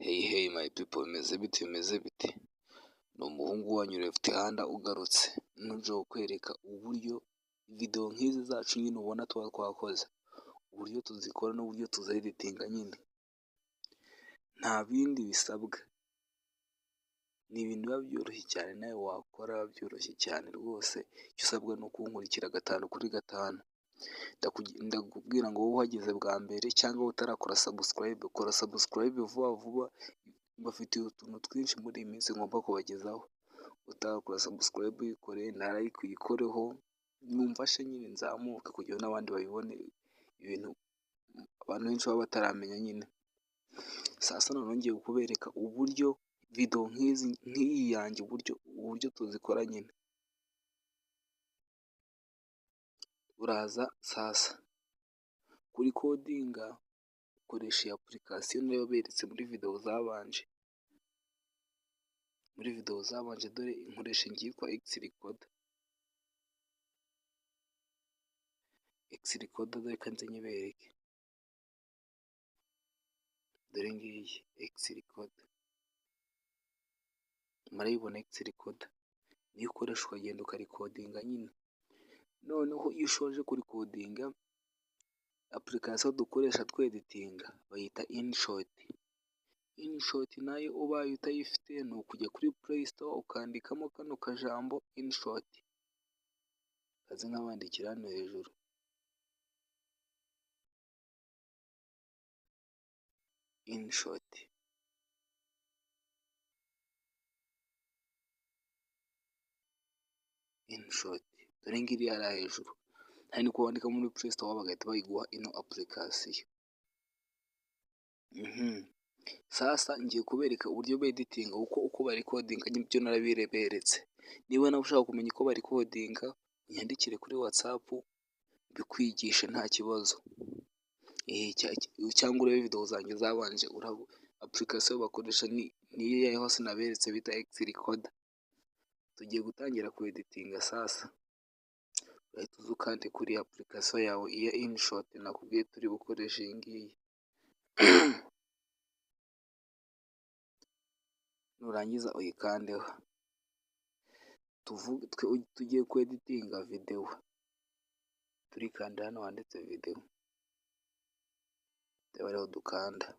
Hey hey my people, bimeze bite? Ni umuhungu wanyu Left Handa ugarutse, nuje kukwereka uburyo video nk'izi zacu nyine ubona tuba twakoze, uburyo tuzikora n'uburyo tuzeditinga nyine, nta bindi bisabwa, ni ibintu biba byoroshye cyane nawe wakora byoroshye cyane rwose. Icyo usabwa ni ukunkurikira 5/5. Ndakubwira ngo wowe uhageze bwa mbere cyangwa utarakora subscribe, kora subscribe vuba vuba, bafitiye utuntu twinshi muri iyi minsi ngomba kubagezaho. Utarakora subscribe uyikore, na like uyikoreho, mumfashe nyine nzamuke kugira n'abandi babibone, ibintu abantu benshi baba bataramenya nyine. Sasa noneho ngiye kubereka uburyo video nk'iyi yanjye uburyo tuzikora nyine. Uraza sasa kuri codinga, ukoresha iyi application nayo beretse muri video zabanje. Muri video zabanje dore inkoresha ngiyitwa Xrecorder dore kanze nyibereke, dore ngiyi Xrecorder, murayibona Xrecorder niyo ukoresha ukagenda ukarikodinga nyine. Noneho iyo ushoje kurikodinga, application dukoresha tweditinga bayita InShot. InShot nayo ubaye utayifite ni ukujya kuri Play Store ukandikamo kano kajambo InShot, kaze nk'abandikira hano hejuru. InShot dore ngiri yari hejuru, hari ni kubandika muri Play Store bagahita bayiguha ino application. Sasa ngiye kubereka uburyo beditinga, uko bari codinga n'ibyo narabireberetse. Niba nawe ushaka kumenya uko bari codinga, unyandikire kuri WhatsApp bikwigishe nta kibazo. Cyangwa urebe video zanjye zabanje, application bakoresha niyo yaho hose naberetse bita Xrecorder. Tugiye gutangira kweditinga sasa. Urahita uza ukande kuri application yawe iya InShot nakubwiye turi bukoresha iyi ngiyi. Nurangiza uyikandeho, tugiye kweditinga video. Turikanda hano handitse video, ariho dukanda.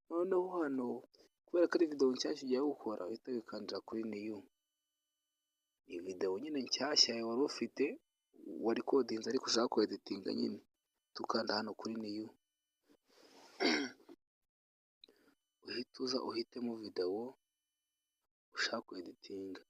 Noneho hano kubera ko ari video nshyashya ugiye gukora, uhita wikandira kuri new. Ni video nyine nshyashya wari ufite, wari codinze ariko ushaka kweditinga nyine, tukanda hano kuri new. Uhita uza uhitemo video ushaka kweditinga,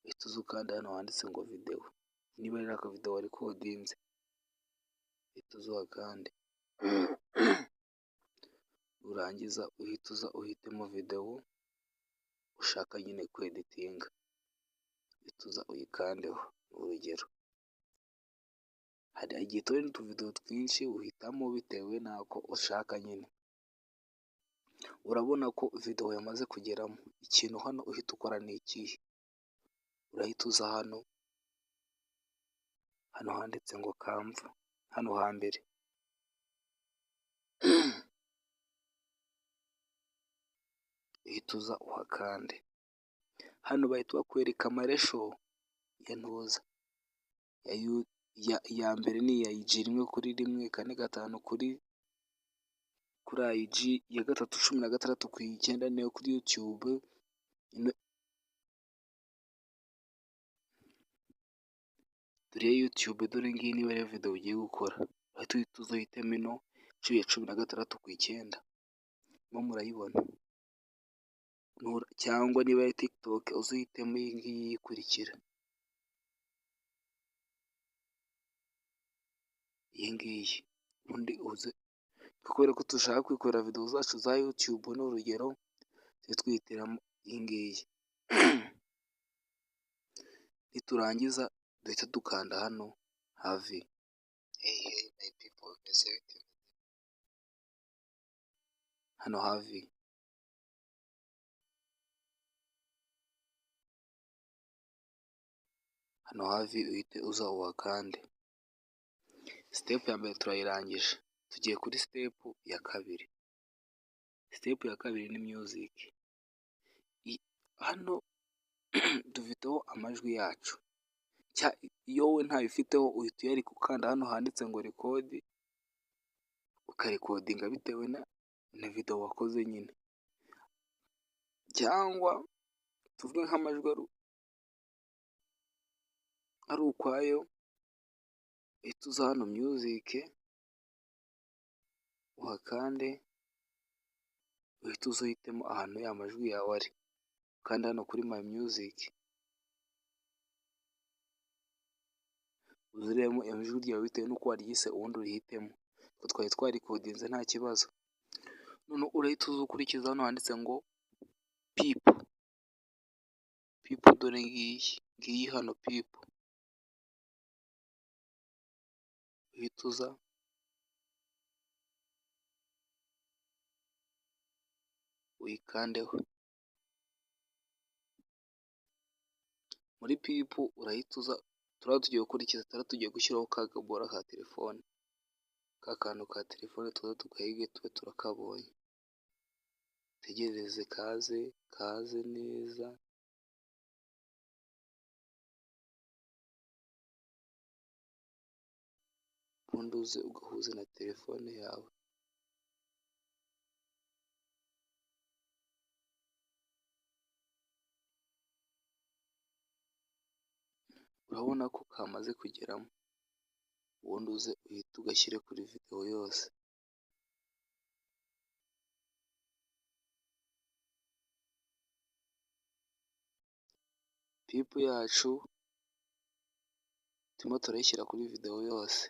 uhita uza ukanda hano handitse ngo video. Niba ari aka video wari codinze, uhita uza uhakande. Urangiza uhita uza uhitemo video ushaka nyine kweditinga, uhita uza uyikandeho. Urugero, hari igihe turi n'utuvideo twinshi, uhitamo bitewe n'ako ushaka nyine. Urabona ko video yamaze kugeramo. Ikintu hano uhita ukora ni ikihe? Urahita uza hano handitse ngo Canva, hano hambere. Uhita uza uhakande. Hano bahita bakwereka amaresho ya ntuza ya mbere ni iya IG 1:1, 4:5 kuri IG, ya gatatu 16:9 niyo kuri YouTube. Dore YouTube, dore ngiyi niba ari video ugiye gukora, uhita uza uhitemo ino ya 16:9, murayibona. Cyangwa niba ari TikTok uza uhitemo iyi ngiyi ikurikira, iyi ngiyi. Undi uze kubera ko dushaka kwikorera video zacu za YouTube, ni urugero twihitiramo iyi ngiyi. Niturangiza duhita dukanda hano havi. Hey my people, bimeze bite? Hano havi, uhite uza uhakande. Step ya mbere turayirangije, tugiye kuri step ya kabiri. step ya kabiri ni music. Hano dufiteho amajwi yacu, iyo wowe ntayo ufiteho uhita uyarika ukanda hano handitse ngo record, ukarekodinga bitewe na video wakoze nyine, cyangwa tuvuge nk'amajwi ari ukwayo, uhita uza hano music uhakande, uhita uza uhitemo ahantu ya majwi yawe ari, kandi hano kuri my music uzuremo ijwi ryawe bitewe n'uko waryise, ubundi urihitemo. Twari twarikodinze nta kibazo. None urahita uza ukurikiza hano handitse ngo people, dore ngiyi hano people, uhita uza uyikandeho. Muri people urahita uza, turaba tugiye gukurikiza, turaba tugiye gushyiraho ka gabora ka telefone, ka kantu ka telefone tuza tugahige tube turakabonye. Tegereze kaze neza. Ubundi uze ugahuze na telefone yawe. Urabona ko kamaze kugeramo, ubundi uze uhita ugashyire kuri video yose. People yacu turimo turayishyira kuri video yose.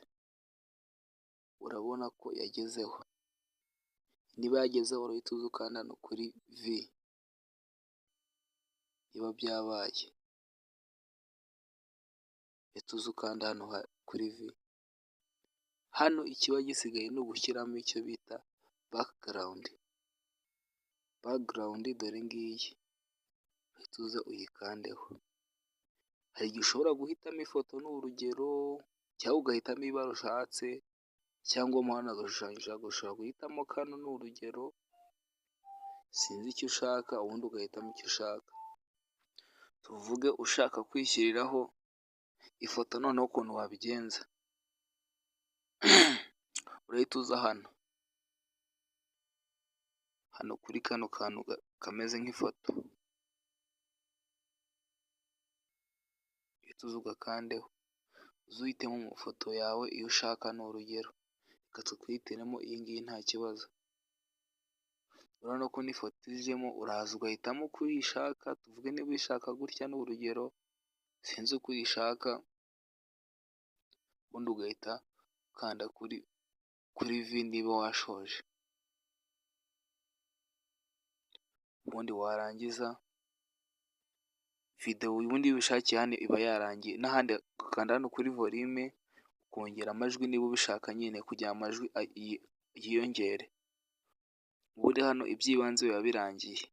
Urabona ko yagezeho. Niba yagezeho urahita uza ukanda hano kuri V, niba byabaye uhita uza ukanda hano kuri V. Hano ikiba gisigaye ni ugushyiramo icyo bita background, dore ngiyi, uhita uza uyikandeho. Hari igihe ushobora guhitamo ifoto ni urugero, cyangwa ugahitamo ibara ushatse, cyangwa hano agashushanyije ushobora guhitamo kano ni urugero, sinzi icyo ushaka, ubundi ugahitamo icyo ushaka. Tuvuge ushaka kwishyiriraho ifoto, noneho ukuntu wabigenza, urahita uza hano kuri kano kantu kameze nk'ifoto, uhita uza ugakandeho, uza uhitemo mu foto yawe iyo ushaka ni urugero, reka twihitiremo iyi ngiyi nta kibazo. Urabona ko n'ifoto ijemo, uraza ugahitamo uko uyishaka, tuvuge niba uyishaka gutya ni urugero, sinzi uko uyishaka, ubundi ugahita ukanda kuri V niba washoje, ubundi warangiza video ubundi iyo ubishakiye hano iba yarangiye, n'ahandi ukanda hano kuri volume ukongera amajwi niba ubishaka nyine kugira amajwi yiyongere. Ubundi hano iby'ibanze biba birangiye.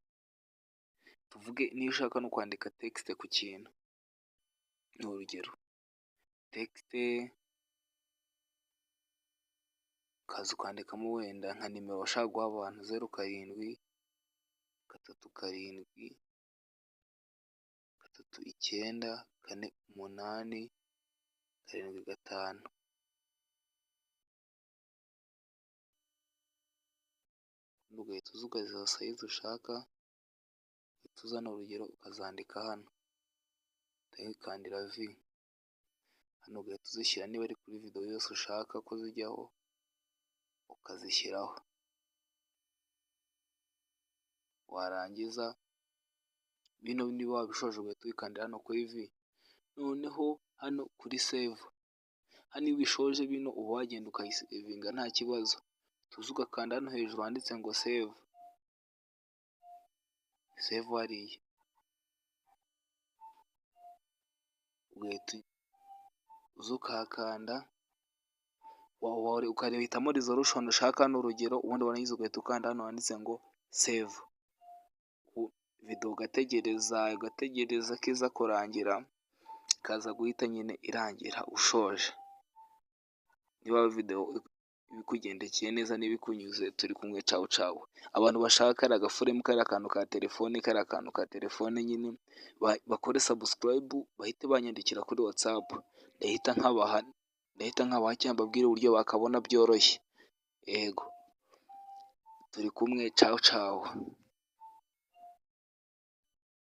Tuvuge niyo ushaka no kwandika text ku kintu, ni urugero text ukaza ukandikamo wenda nka nimero washaka guha abantu 07 37 39 48 75. Ugahita uza ukaziha size ushaka, uhita uzana urugero ukazandika hano, ukandira V, hano ugahita uzishyira niba ari kuri video yose ushaka ko zijyaho ukazishyiraho. Warangiza bino niba wabishoje ugahita uyikandira hano kuri V. Noneho hano kuri save, hano iyo ubishoje bino uba wagenda ukayisevinga nta kibazo. Tuza ugakanda hano hejuru handitse ngo save hariya, ugahita uza ukahakanda, ukahitamo resolution ushaka ni urugero, ubundi warangiza ugahita ukanda hano handitse ngo save. Video ugategereza ko iza kurangira, ikaza guhita nyine irangira ushoje. Niba video ibikugendekeye neza n'ibikunyuze turi kumwe cawu cawu. Abantu bashaka kariya gafuremu, kariya kantu ka telefone, kariya kantu ka telefone nyine bakore sabusikarayibu, bahite banyandikira kuri watsapu, ndahita nkabaha cyangwa mbabwire uburyo bakabona byoroshye. Yego turi kumwe cawu cawu.